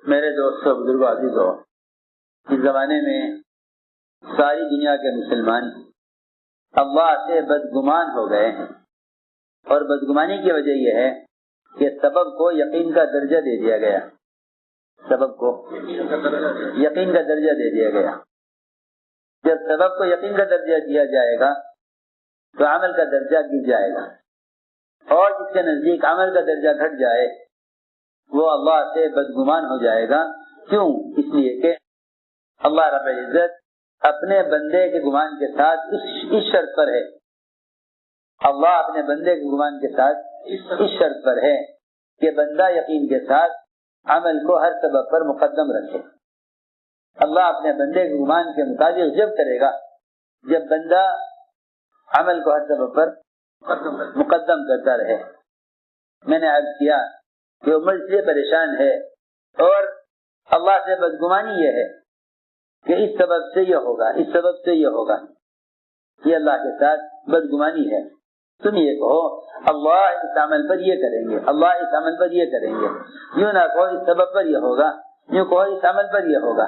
میرے دوستوں بزرگوں عزیزوں، اس زمانے میں ساری دنیا کے مسلمان اللہ سے بدگمان ہو گئے ہیں، اور بدگمانی کی وجہ یہ ہے کہ سبب کو یقین کا درجہ دے دیا گیا، سبب کو یقین کا درجہ دے دیا گیا۔ جب سبب کو یقین کا درجہ دیا جائے گا تو عمل کا درجہ گر جائے گا، اور جس کے نزدیک عمل کا درجہ گھٹ جائے وہ اللہ سے بدگمان ہو جائے گا۔ کیوں؟ اس لیے کہ اللہ رب العزت اپنے بندے کے گمان کے ساتھ اس شرط پر ہے، اللہ اپنے بندے کے گمان کے ساتھ اس شرط پر ہے کہ بندہ یقین کے ساتھ عمل کو ہر سبب پر مقدم رکھے۔ اللہ اپنے بندے کے گمان کے مطابق جب کرے گا جب بندہ عمل کو ہر سبب پر مقدم کرتا رہے۔ میں نے عرض کیا کہ امت اس لیے پریشان ہے اور اللہ سے بدگمانی یہ ہے کہ اس سبب سے یہ ہوگا، اس سبب سے یہ ہوگا، یہ اللہ کے ساتھ بدگمانی ہے۔ تم یہ کہو اللہ اس عمل پر یہ کریں گے، اللہ اس عمل پر یہ کریں گے، یوں نہ کہو اس سبب پر یہ ہوگا، یوں کہو اس عمل پر یہ ہوگا،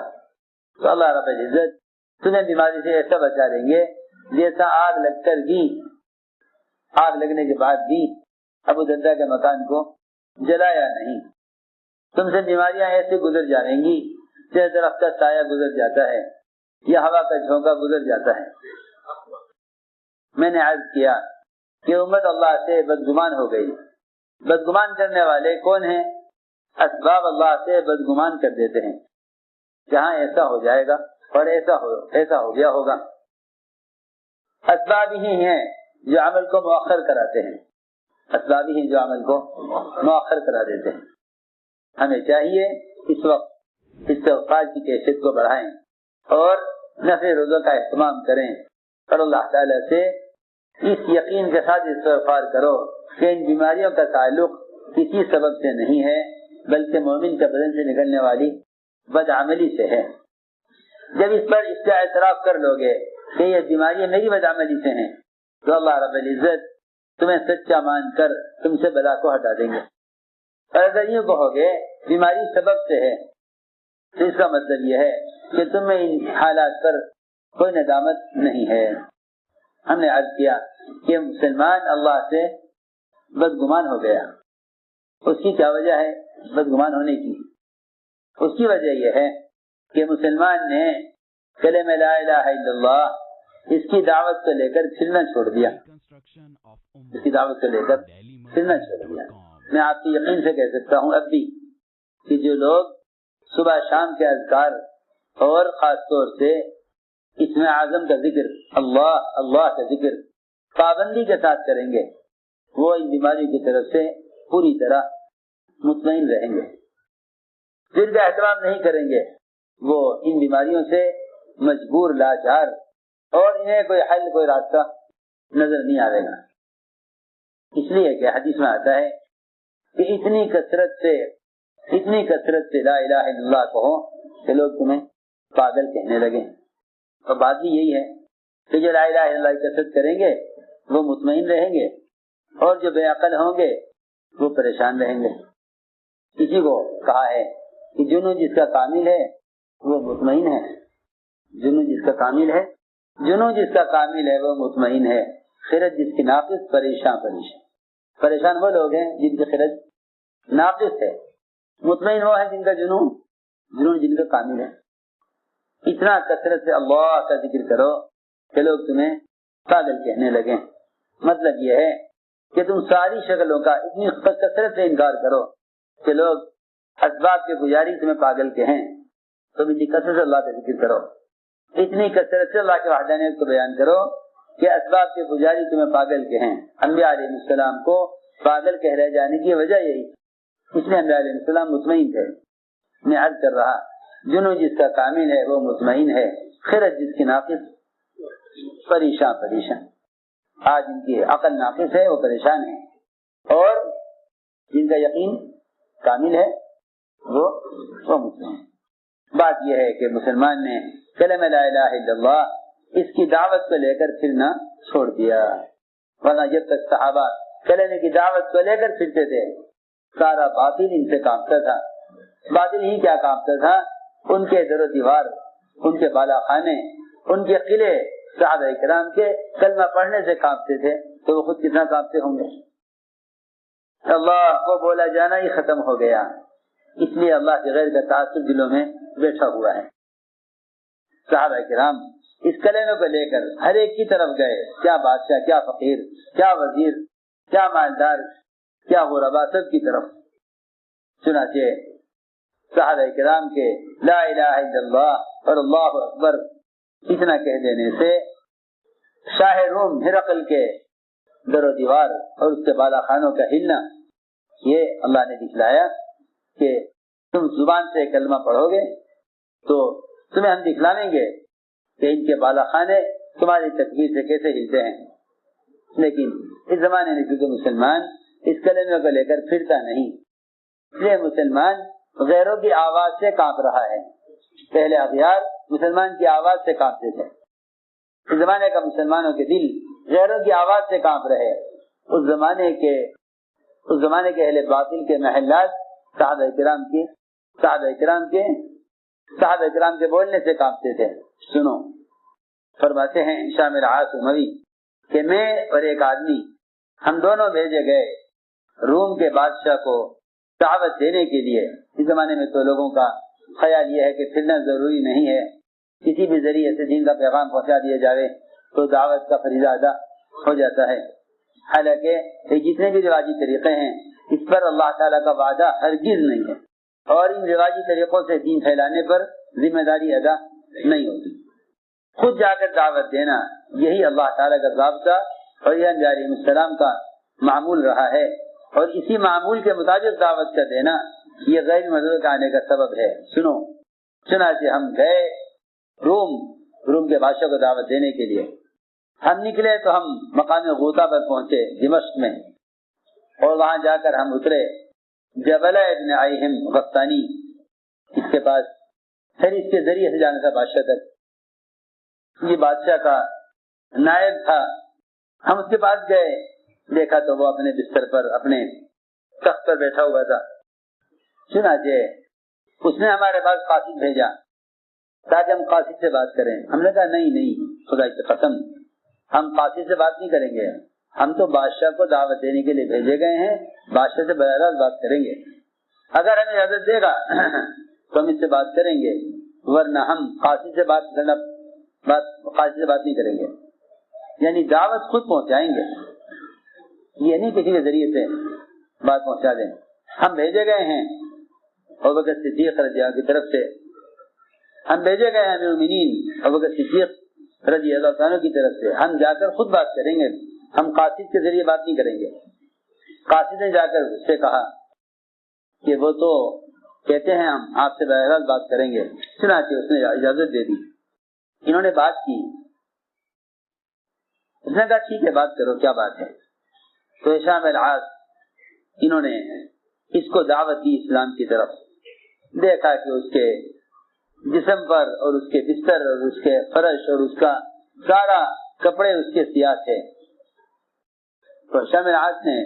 تو اللہ رب العزت تمہیں بیماری سے ایسا بچا دیں گے جیسا آگ لگ کر بھی، آگ لگنے کے بعد بھی ابو درداء کے مکان کو جلایا نہیں۔ تم سے بیماریاں ایسے گزر جائیں گی جیسے درخت کا سایہ گزر جاتا ہے یا ہوا کا جھونکا گزر جاتا ہے۔ میں نے عرض کیا کہ امت اللہ سے بدگمان ہو گئی۔ بدگمان کرنے والے کون ہیں؟ اسباب اللہ سے بدگمان کر دیتے ہیں، جہاں ایسا ہو جائے گا اور ایسا ہو گیا ہوگا۔ اسباب ہی ہیں جو عمل کو مؤخر کراتے ہیں، اسباب ہی جو عمل کو مؤخر کرا دیتے ہیں۔ ہمیں چاہیے اس وقت استغفار کی کیفیت کو بڑھائیں اور نفل روزوں کا اہتمام کریں، اور اللہ تعالیٰ سے اس یقین کے ساتھ استغفار کرو کہ ان بیماریوں کا تعلق کسی سبب سے نہیں ہے بلکہ مومن کے بدن سے نکلنے والی بدعملی سے ہے۔ جب اس پر اس کا اعتراف کر لو گے کہ یہ بیماریاں میری بدعملی سے ہیں تو اللہ رب العزت تمہیں سچا مان کر تم سے بلا کو ہٹا دیں گے۔ اور اگر یوں کہو گے بیماری سبب سے ہے تو اس کا مطلب یہ ہے کہ تمہیں ان حالات پر کوئی ندامت نہیں ہے۔ ہم نے عرض کیا کہ مسلمان اللہ سے بدگمان ہو گیا۔ اس کی کیا وجہ ہے بدگمان ہونے کی؟ اس کی وجہ یہ ہے کہ مسلمان نے کلمہ لا الہ الا اللہ اس کی دعوت کو لے کر پھرنا چھوڑ دیا، اس کی دعوت کو لے کر پھرنا چھوڑ دیا۔ میں آپ کو یقین سے کہہ سکتا ہوں اب بھی کہ جو لوگ صبح شام کے اذکار اور خاص طور سے اسم اعظم کا ذکر، اللہ اللہ کا ذکر پابندی کے ساتھ کریں گے وہ ان بیماریوں کی طرف سے پوری طرح مطمئن رہیں گے۔ جن کا اہتمام نہیں کریں گے وہ ان بیماریوں سے مجبور لاچار، اور انہیں کوئی حل کوئی راستہ نظر نہیں آئے گا۔ اس لیے کہ حدیث میں آتا ہے کہ اتنی کثرت سے لا الہ الا اللہ کہو کہ لوگ تمہیں پاگل کہنے لگے۔ اور بات بھی یہی ہے کہ جو لا الہ الا اللہ کی کثرت کریں گے وہ مطمئن رہیں گے، اور جو بے عقل ہوں گے وہ پریشان رہیں گے۔ اسی کو کہا ہے کہ جنوں جس کا کامل ہے وہ مطمئن ہے، جنوں جس کا کامل ہے وہ مطمئن ہے، خرد جس کی ناقص پریشان وہ لوگ ہیں جن کی خرد ناقص ہے، مطمئن وہ ہے جن کا جنون جن کا کامل ہے۔ اتنا کثرت سے اللہ کا ذکر کرو کہ لوگ تمہیں پاگل کہنے لگیں۔ مطلب یہ ہے کہ تم ساری شکلوں کا اتنی کثرت سے انکار کرو کہ لوگ اسباب کے پجاری تمہیں پاگل کہیں، تم اتنی کثرت سے اللہ کا ذکر کرو، اتنی کثرت سے اللہ کے وحدانیت کو بیان کرو کہ اسباب کے پجاری تمہیں پاگل کہیں۔ انبیاء علیہ السلام کو پاگل کہہ رہے جانے کی وجہ یہی، اس لیے انبیاء علیہ السلام مطمئن تھے۔ میں عرض کر رہا جنوں جس کا کامل ہے وہ مطمئن ہے، خرد جس کی ناقص پریشان۔ آج ان کی عقل ناقص ہے وہ پریشان ہے، اور جن کا یقین کامل ہے وہ مطمئن ہے۔ بات یہ ہے کہ مسلمان نے کلمہ لا الہ الا اللہ اس کی دعوت کو لے کر پھرنا چھوڑ دیا، ورنہ جب تک صحابہ کلمے کی دعوت کو لے کر پھرتے تھے سارا باطل ان سے کانپتا تھا، باطل ہی کیا کانپتا تھا، ان کے در و دیوار، ان کے بالا خانے، ان کے قلعے صحابہ کرام کے کلمہ پڑھنے سے کانپتے تھے، تو وہ خود کتنا کانپتے ہوں گے۔ اللہ کو بولا جانا ہی ختم ہو گیا، اس لیے اللہ کے غیر کا تعصب دلوں میں بیٹھا ہوا ہے۔ صحابہ کرام اس کلمے کو لے کر ہر ایک کی طرف گئے، کیا بادشاہ، کیا فقیر، کیا وزیر، کیا مالدار، کیا غربا، سب کی طرف۔ چنانچہ صحابہ کرام کے لا الہ الا اللہ اور اللہ اکبر اتنا کہہ دینے سے شاہ روم ہرقل کے در و دیوار اور اس کے بالا خانوں کا ہلنا، یہ اللہ نے دکھلایا کہ تم زبان سے کلمہ پڑھو گے تو تمہیں ہم دکھلائیں گے کہ ان کے بالا خانے تمہاری تکبیر سے کیسے ہلتے ہیں۔ لیکن اس زمانے میں کیونکہ مسلمان اس کلمے کو لے کر پھرتا نہیں، اس لیے مسلمان غیروں کی آواز سے کانپ رہا ہے۔ پہلے اغیار مسلمان کی آواز سے کانپتے تھے، اس زمانے کا مسلمانوں کے دل غیروں کی آواز سے کانپ رہے۔ اس زمانے کے اہل باطل کے محلات صحابہ کرام کے بولنے سے کانپتے تھے۔ سنو، فرماتے ہیں شامل عاص اموی کہ میں اور ایک آدمی، ہم دونوں بھیجے گئے روم کے بادشاہ کو دعوت دینے کے لیے۔ اس زمانے میں تو لوگوں کا خیال یہ ہے کہ پھرنا ضروری نہیں ہے، کسی بھی ذریعے سے دین کا پیغام پہنچا دیا جائے تو دعوت کا فریضہ ادا ہو جاتا ہے۔ حالانکہ یہ جتنے بھی رواجی طریقے ہیں اس پر اللہ تعالیٰ کا وعدہ ہرگز نہیں ہے، اور ان رواجی طریقوں سے دین پھیلانے پر ذمہ داری ادا نہیں ہوتی۔ خود جا کر دعوت دینا یہی اللہ تعالیٰ کا ضابطہ اور یہ انبیاء علیہ السلام کا معمول رہا ہے، اور اسی معمول کے مطابق دعوت کا دینا یہ غیر مدد آنے کا سبب ہے۔ سنو، چنانچہ ہم گئے روم کے بادشاہ کو دعوت دینے کے لیے۔ ہم نکلے تو ہم مقام غوطہ پر پہنچے دمشق میں، اور وہاں جا کر ہم اترے جبل ابن ایہم غسانی، اس کے پاس پھر اس کے ذریعے سے جانا تھا بادشاہ تک۔ یہ بادشاہ کا نائب تھا۔ ہم اس کے پاس گئے، دیکھا تو وہ اپنے بستر پر، اپنے تخت پر بیٹھا ہوا تھا۔ چنانچہ اس نے ہمارے پاس قاصد بھیجا تاکہ ہم قاصد سے بات کریں۔ ہم نے کہا نہیں، خدا کی قسم ہم قاصد سے بات نہیں کریں گے، ہم تو بادشاہ کو دعوت دینے کے لیے بھیجے گئے ہیں، بادشاہ سے براہ راست بات کریں گے۔ اگر ہمیں اجازت دے گا تو ہم اس سے بات کریں گے، ورنہ ہم قاصد سے بات نہیں کریں گے۔ یعنی دعوت خود پہنچائیں گے، یہ نہیں کسی کے ذریعے سے بات پہنچا دیں۔ ہم بھیجے گئے ہیں ابوبکر صدیق رضی اللہ کی طرف سے، ہم بھیجے گئے ہیں امیر المومنین ابوبکر صدیق رضی اللہ عنہ کی طرف سے، ہم جا کر خود بات کریں گے، ہم قاصد کے ذریعے بات نہیں کریں گے۔ قاصد نے جا کر اس سے کہا کہ وہ تو کہتے ہیں ہم آپ سے براہ راست بات کریں گے۔ چنانچہ اس نے اجازت دے دی، انہوں نے بات کی۔ اس نے کہا ٹھیک ہے، بات کرو، کیا بات ہے؟ تو ہشام العاص انہوں نے اس کو دعوت دی اسلام کی طرف۔ دیکھا کہ اس کے جسم پر اور اس کے بستر اور اس کے فرش اور اس کا سارا کپڑے اس کے سیاہ تھے۔ تو ہشام العاص نے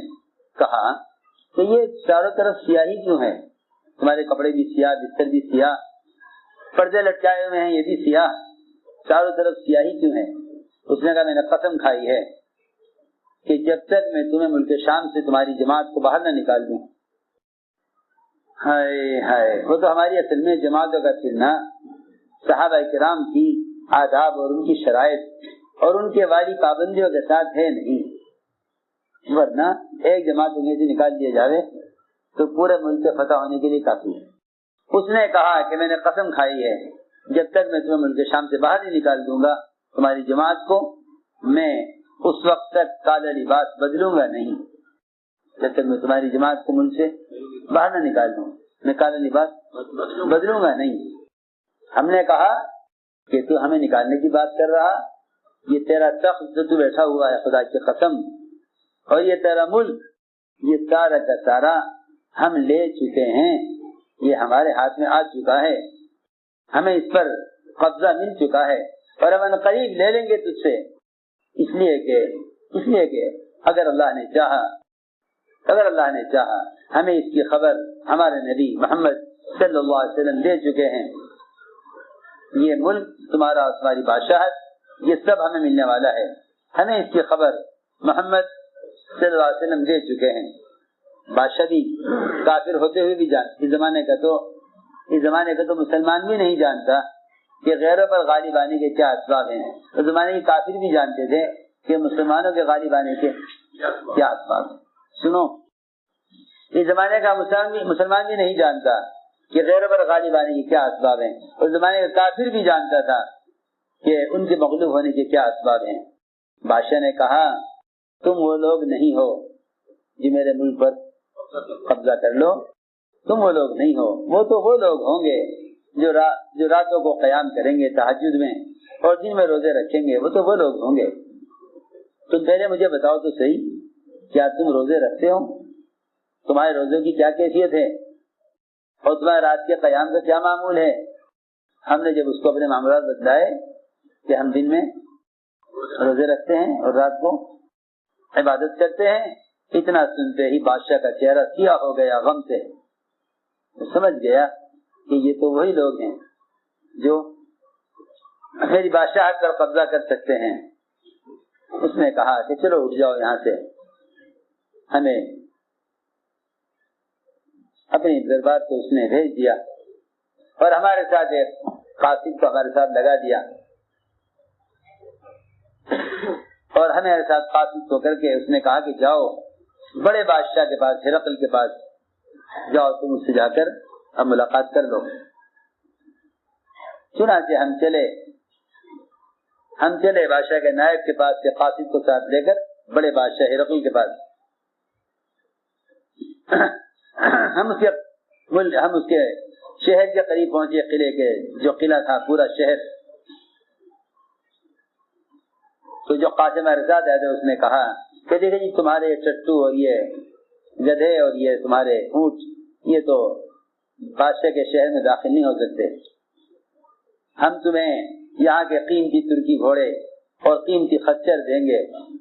کہا کہ یہ چاروں طرف سیاہی کیوں ہے؟ تمہارے کپڑے بھی سیاہ، بستر بھی سیاہ، پردے لٹکائے ہوئے ہیں یہ بھی سیاہ، چاروں طرف سیاہی کیوں ہے؟ اس نے کہا میں نے قسم کھائی ہے کہ جب تک میں تمہیں ملک شام سے تمہاری جماعت کو باہر نہ نکال دوں۔ ہائے ہائے، وہ تو ہماری اصل میں جماعتوں کا پھرنا صحابہ کرام کی آداب اور ان کی شرائط اور ان کے والی پابندیوں کے ساتھ ہے نہیں، ورنہ ایک جماعت انہیں سے نکال دیا جاوے تو پورے ملک سے فتح ہونے کے لیے کافی ہے۔ اس نے کہا کہ میں نے قسم کھائی ہے جب تک میں تمہیں ملک شام سے باہر نہیں نکال دوں گا تمہاری جماعت کو، میں اس وقت تک کالا لباس بدلوں گا نہیں، جب تک میں تمہاری جماعت کو ملک سے باہر نہ نکال دوں میں کالا لباس بدلوں گا نہیں۔ ہم نے کہا کہ تو ہمیں نکالنے کی بات کر رہا، یہ تیرا تخت جو تو بیٹھا ہوا ہے خدا کی قسم، اور یہ تیرا ملک، یہ سارا کا سارا ہم لے چکے ہیں، یہ ہمارے ہاتھ میں آ چکا ہے، ہمیں اس پر قبضہ مل چکا ہے، اور ہم قریب لے لیں گے تجھ سے، اس لیے کہ اگر اللہ نے چاہا ہمیں اس کی خبر ہمارے نبی محمد صلی اللہ علیہ وسلم دے چکے ہیں، یہ ملک تمہارا اور تمہاری بادشاہت یہ سب ہمیں ملنے والا ہے، ہمیں اس کی خبر محمد صلی اللہ علیہ وسلم دے چکے ہیں۔ بادشاہ بھی کافر ہوتے ہوئے بھی اس زمانے کا تو مسلمان بھی نہیں جانتا کہ غیروں پر غالب آنے کے کیا اسباب ہیں، اس زمانے کے کافر بھی جانتے تھے کہ مسلمانوں کے غالب آنے کے کیا اسباب ہیں۔ سنو، اس زمانے کا مسلمان بھی نہیں جانتا کہ غیروں پر غالب آنے کے کیا اسباب ہیں، اس زمانے کا کافر بھی جانتا تھا کہ ان کے مغلوب ہونے کے کیا اسباب ہیں۔ بادشاہ نے کہا تم وہ لوگ نہیں ہو جو میرے ملک پر قبضہ کر لو، تم وہ لوگ نہیں ہو، وہ تو وہ لوگ ہوں گے جو راتوں کو قیام کریں گے تہجد میں اور دن میں روزے رکھیں گے، وہ تو وہ لوگ ہوں گے۔ تم پہلے مجھے بتاؤ تو صحیح، کیا تم روزے رکھتے ہو؟ تمہارے روزوں کی کیا کیفیت ہے اور تمہارے رات کے قیام کا کیا معمول ہے؟ ہم نے جب اس کو اپنے معاملات بتلائے کہ ہم دن میں روزے رکھتے ہیں اور رات کو عبادت کرتے ہیں، اتنا سنتے ہی بادشاہ کا چہرہ سیاہ ہو گیا غم سے، سمجھ گیا کہ یہ تو وہی لوگ ہیں جو میری بادشاہت پر قبضہ کر سکتے ہیں۔ اس نے کہا کہ چلو اٹھ جاؤ یہاں سے، ہمیں اپنی دربار کو اس نے بھیج دیا اور ہمارے ساتھ ایک قاصد کو ہمارے ساتھ لگا دیا اور ہمارے ساتھ قاصد کو کر کے اس نے کہا کہ جاؤ بڑے بادشاہ کے پاس، ہرقل کے پاس جاؤ، تم اس سے جا کر اب ملاقات کر لو۔ چنانچہ ہم چلے بادشاہ کے نائب کے پاس سے، قاصد کو ساتھ لے کر بڑے بادشاہ ہرقل کے پاس۔ ہم اس کے شہر کے قریب پہنچے، قلعے کے جو قلعہ تھا پورا شہر، تو جو قاصد ہمارے ساتھ آئے تھے اس نے کہا کہ دیکھیں جی تمہارے چٹو اور یہ گدھے اور یہ تمہارے اونٹ یہ تو بادشاہ کے شہر میں داخل نہیں ہو سکتے، ہم تمہیں یہاں کے قیمتی ترکی گھوڑے اور قیمتی خچر دیں گے،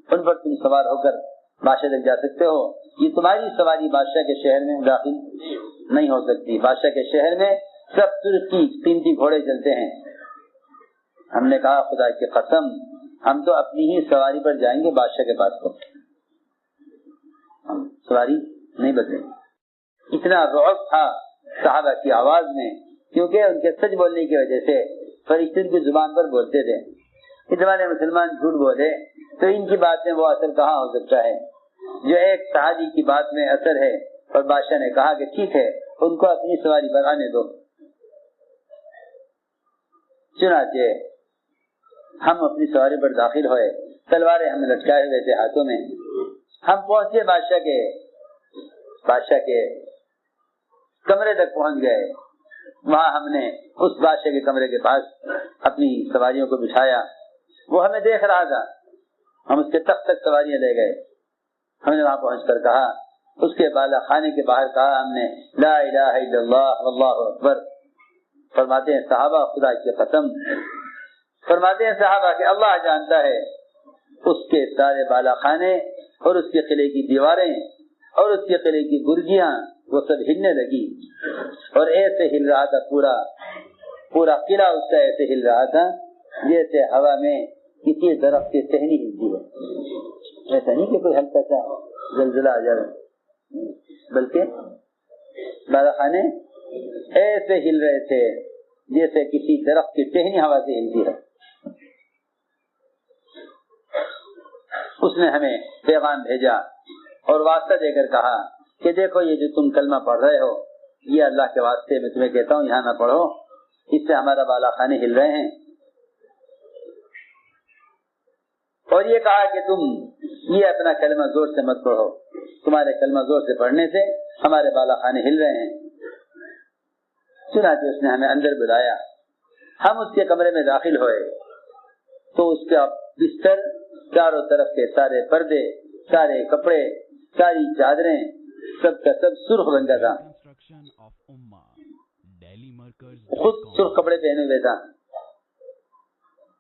ان پر تم سوار ہو کر بادشاہ تک جا سکتے ہو، یہ تمہاری سواری بادشاہ کے شہر میں داخل نہیں ہو سکتی، بادشاہ کے شہر میں سب ترکی قیمتی گھوڑے چلتے ہیں۔ ہم نے کہا خدا کی قسم ہم تو اپنی ہی سواری پر جائیں گے بادشاہ کے پاس، کو ہم سواری نہیں بدلیں گے۔ اتنا رعب تھا صحابہ کی آواز میں، کیونکہ ان کے سچ بولنے کی وجہ سے فرشتوں کی زبان پر بولتے تھے۔ اس زمانے مسلمان جھوٹ بولے تو ان کی بات میں وہ اثر کہاں ہو سکتا ہے؟ جو ایک صحابی کی بات میں اثر ہے، اور بادشاہ نے کہا کہ ٹھیک ہے ان کو اپنی سواری پر آنے دو۔ چنانچہ ہم اپنی سواری پر داخل ہوئے، تلواریں ہم لٹکائے ہوئے تھے ہاتھوں میں۔ ہم پہنچے بادشاہ کے کمرے تک پہنچ گئے، وہاں ہم نے اس بادشاہ کے کمرے کے پاس اپنی سواریوں کو بٹھایا، وہ ہمیں دیکھ رہا تھا، ہم اس کے تخت تک سواریاں لے گئے۔ ہم نے وہاں پہنچ کر کہا، اس کے بالا خانے کے باہر کہا ہم نے لا الہ الا اللہ واللہ اکبر۔ فرماتے ہیں صحابہ خدا کی قسم، فرماتے ہیں صحابہ کہ اللہ جانتا ہے اس کے سارے بالا خانے اور اس کے قلعے کی دیواریں اور اس کے قلعے کی برجیاں وہ سب ہلنے لگی، اور ایسے ہل رہا تھا پورا قلعہ اس کا ایسے ہل رہا تھا جیسے ہوا میں کسی درخت کی ٹہنی ہلتی ہے۔ ایسا نہیں کہ کوئی ہلکا سا زلزلہ آ جائے، بلکہ بالا خانے ایسے ہل رہے تھے جیسے کسی درخت کی ٹہنی ہوا سے ہلتی ہے۔ اس نے ہمیں پیغام بھیجا اور واسطہ دے کر کہا کہ دیکھو یہ جو تم کلمہ پڑھ رہے ہو یہ اللہ کے واسطے میں تمہیں کہتا ہوں یہاں نہ پڑھو، اس سے ہمارا بالا خانے ہل رہے ہیں، اور یہ کہا کہ تم یہ اپنا کلمہ زور سے مت پڑھو، تمہارے کلمہ زور سے پڑھنے سے ہمارے بالا خانے ہل رہے ہیں۔ چنانچہ اس نے ہمیں اندر بلایا، ہم اس کے کمرے میں داخل ہوئے تو اس کا بستر، چاروں طرف کے سارے پردے، سارے کپڑے، ساری چادریں، سب کا سب سرخ رنگ کا تھا، خود سرخ کپڑے پہنے ہوئے تھا۔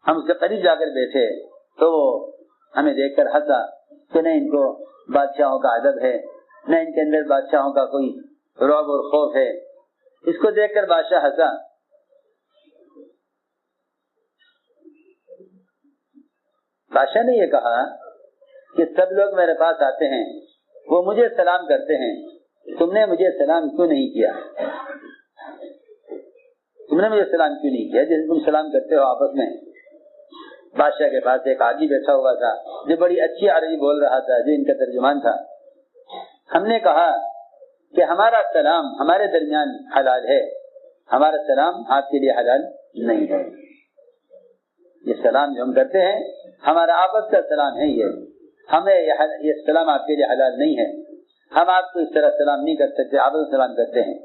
ہم اس کے قریب جا کر بیٹھے تو وہ ہمیں دیکھ کر ہنسا کہ نہ ان کو بادشاہوں کا ادب ہے، نہ ان کے اندر بادشاہوں کا کوئی رعب اور خوف ہے، اس کو دیکھ کر بادشاہ ہنسا. بادشاہ نے یہ کہا کہ سب لوگ میرے پاس آتے ہیں, وہ مجھے سلام کرتے ہیں, تم نے مجھے سلام کیوں نہیں کیا؟ تم نے مجھے سلام کیوں نہیں کیا جیسے تم سلام کرتے ہو آپس میں؟ بادشاہ کے پاس ایک آدمی بیٹھا ہوا تھا جو بڑی اچھی عربی بول رہا تھا, جو ان کا ترجمان تھا. ہم نے کہا کہ ہمارا سلام ہمارے درمیان حلال ہے, ہمارا سلام آپ کے لیے حلال نہیں ہے. یہ سلام جو ہم کرتے ہیں ہمارا آپس کا سلام ہے, ہمیں یہ سلام آپ کے لیے حلال نہیں ہے, ہم آپ کو اس طرح سلام نہیں کر سکتے, آپس سلام کرتے ہیں.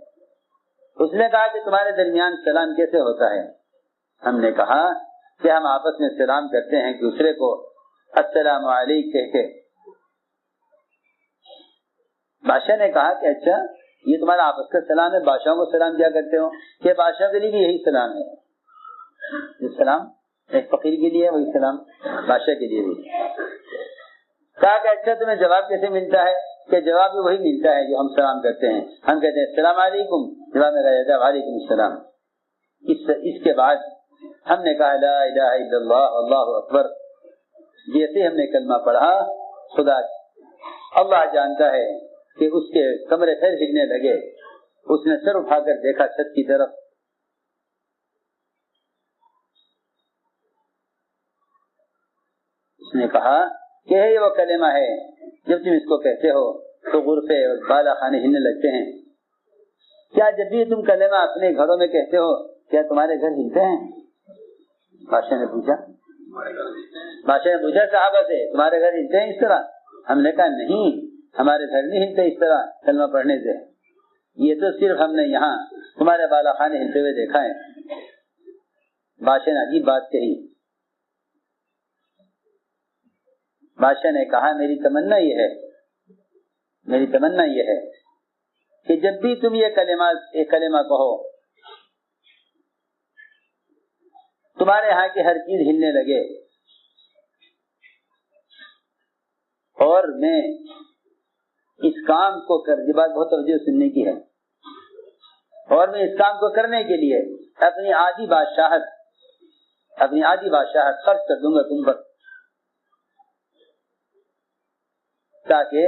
اس نے کہا کہ تمہارے درمیان سلام کیسے ہوتا ہے؟ ہم نے کہا کہ ہم آپس میں سلام کرتے ہیں دوسرے کو السلام علیکم کہہ کے. بادشاہ نے کہا کہ اچھا یہ تمہارا آپس کا سلام ہے, بادشاہوں کو سلام کیا کرتے ہو؟ کہ بادشاہ کے لیے بھی یہی سلام ہے. یہ سلام ایک فقیر کے لیے, وہی سلام بادشاہ کے لیے بھی. کہا کہ اچھا تمہیں جواب کیسے ملتا ہے؟ کہ جواب بھی وہی ملتا ہے جو ہم سلام کرتے ہیں. ہم کہتے ہیں السلام علیکم, جواب میں رہتا ہے وعلیکم السلام. اس کے بعد ہم نے کہا لا الہ الا اللہ اللہ اکبر. جیسے ہم نے کلمہ پڑھا, خدا اللہ جانتا ہے کہ اس کے کمرے پھر ہلنے لگے. اس نے سر اٹھا کر دیکھا چھت کی طرف, اس نے کہا کہ یہ وہ کلمہ ہے جب تم اس کو کہتے ہو تو غرفے اور بالا خانے ہلنے لگتے ہیں. کیا جب بھی تم کلمہ اپنے گھروں میں کہتے ہو کیا تمہارے گھر ہلتے ہیں؟ بادشاہ نے پوچھا. بادشاہ نے پوچھا صحابہ سے تمہارے گھر ہلتے ہیں اس طرح؟ ہم نے کہا نہیں, ہمارے گھر نہیں ہلتے اس طرح کلمہ پڑھنے سے, یہ تو صرف ہم نے یہاں تمہارے بالا خانے ہلتے ہوئے دیکھا ہے. بادشاہ نے عجیب بات کہی. بادشاہ نے کہا میری تمنا یہ ہے کہ جب بھی تم یہ کلمہ کہو تمہارے ہاں کی ہر چیز ہلنے لگے, اور میں اس کام کو یہ بات بہت توجہ سننے کی ہے, اور میں اس کام کو کرنے کے لیے اپنی آدھی بادشاہت خرچ کر دوں گا تم پر, تاکہ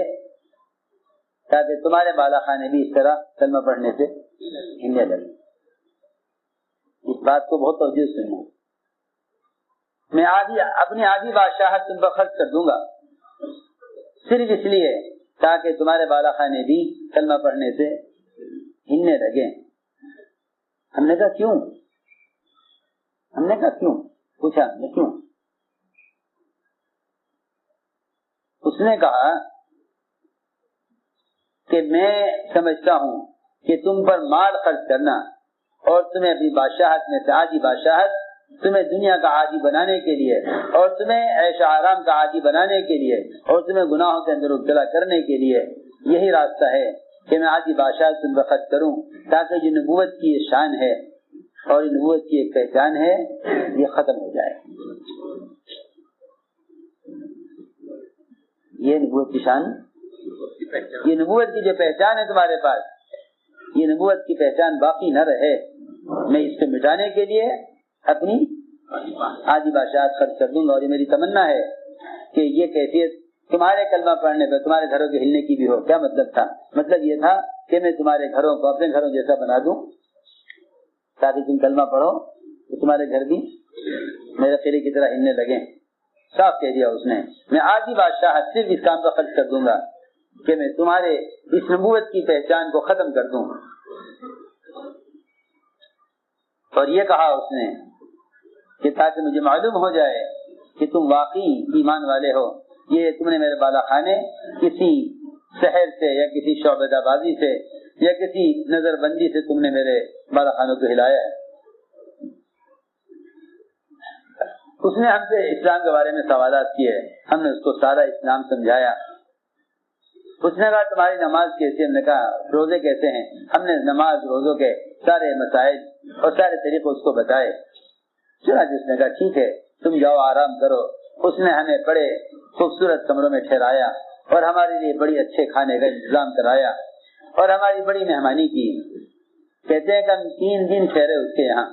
تمہارے بالا خانے بھی اس طرح کلمہ پڑھنے سے ہلنے لگے. اس بات کو بہت توجہ سننا. میں اپنی آدھی بادشاہت تم پر خرچ کر دوں گا صرف اس لیے تاکہ تمہارے بالا خانے بھی کلمہ پڑھنے سے ہلنے لگے. ہم نے کہا کیوں؟ پوچھا کیوں؟ اس نے کہا کہ میں سمجھتا ہوں کہ تم پر مال خرچ کرنا اور تمہیں اپنی بادشاہت میں سے آدھی بادشاہت تمہیں دنیا کا عادی بنانے کے لیے, اور تمہیں عیش آرام کا عادی بنانے کے لیے, اور تمہیں گناہوں کے اندر مبتلا کرنے کے لیے یہی راستہ ہے کہ میں آدھی بادشاہت تم پر خرچ کروں, تاکہ جو نبوت کی یہ شان ہے اور یہ نبوت کی ایک پہچان ہے یہ ختم ہو جائے. یہ نبوت کی شان, یہ نبوت کی جو پہچان ہے تمہارے پاس, یہ نبوت کی پہچان باقی نہ رہے. میں اس کو مٹانے کے لیے اپنی آدھی بادشاہت خرچ کر دوں گا. اور یہ میری تمنا ہے کہ یہ کیفیت تمہارے کلمہ پڑھنے پر تمہارے گھروں کے ہلنے کی بھی ہو. کیا مطلب تھا؟ مطلب یہ تھا کہ میں تمہارے گھروں کو اپنے گھروں جیسا بنا دوں, تاکہ تم کلمہ پڑھو تو تمہارے گھر بھی میرے قلعے کی طرح ہلنے لگیں. صاف کہہ دیا اس نے, میں آدھی بادشاہت صرف اس کام پر خرچ کر دوں گا کہ میں تمہارے اس نبوت کی پہچان کو ختم کر دوں. اور یہ کہا اس نے کہ تاکہ مجھے معلوم ہو جائے کہ تم واقعی ایمان والے ہو. یہ تم نے میرے بالا خانے کسی سحر سے یا کسی شعبدہ بازی سے یا کسی نظر بندی سے تم نے میرے بالا خانوں کو ہلایا ہے. اس نے ہم سے اسلام کے بارے میں سوالات کیے, ہم نے اس کو سارا اسلام سمجھایا. اس نے کہا تمہاری نماز کیسی؟ ہم نے کہا روزے کیسے ہیں؟ ہم نے نماز روزوں کے سارے مسائل اور سارے طریقے اس کو بتائے. چنانچہ اس نے کہا ٹھیک ہے تم جاؤ آرام کرو. اس نے ہمیں بڑے خوبصورت کمروں میں ٹھہرایا اور ہمارے لیے بڑی اچھے کھانے کا انتظام کرایا اور ہماری بڑی مہمانی کی. کہتے ہیں کہ ہم 3 دن ٹھہرے اس کے یہاں.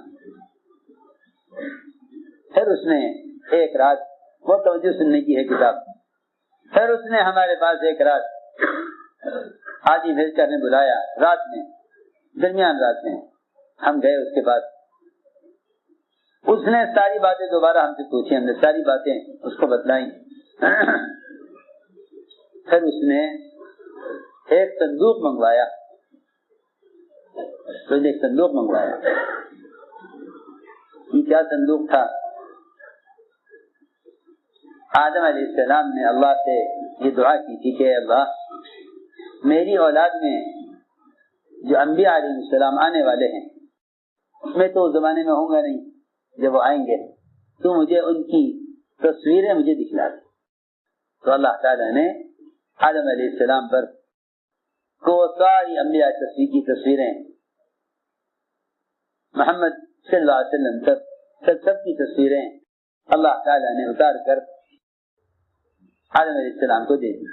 پھر اس نے ایک رات، وہ توجہ سننے کی ہے کتاب، پھر اس نے ہمارے پاس ایک رات حاجی بھیجکر نے بلایا، رات میں، درمیان رات میں ہم گئے اس کے پاس. اس نے ساری باتیں دوبارہ ہم سے پوچھی، ہم نے ساری باتیں اس کو بتلائیں. پھر اس نے ایک صندوق منگوایا، ایک صندوق منگوایا. یہ کیا صندوق تھا؟ آدم علیہ السلام نے اللہ سے یہ دعا کی تھی کہ اللہ میری اولاد میں جو انبیاء علیہ السلام آنے والے ہیں، میں تو اس زمانے میں ہوں گا نہیں، جب وہ آئیں گے تو مجھے ان کی تصویریں مجھے دکھلا دیں. تو اللہ تعالیٰ نے آدم علیہ السلام پر کو ساری انبیاء کی تصویریں، محمد صلی اللہ علیہ وسلم سب کی تصویریں اللہ تعالیٰ نے اتار کر آدم علیہ السلام کو دے دی.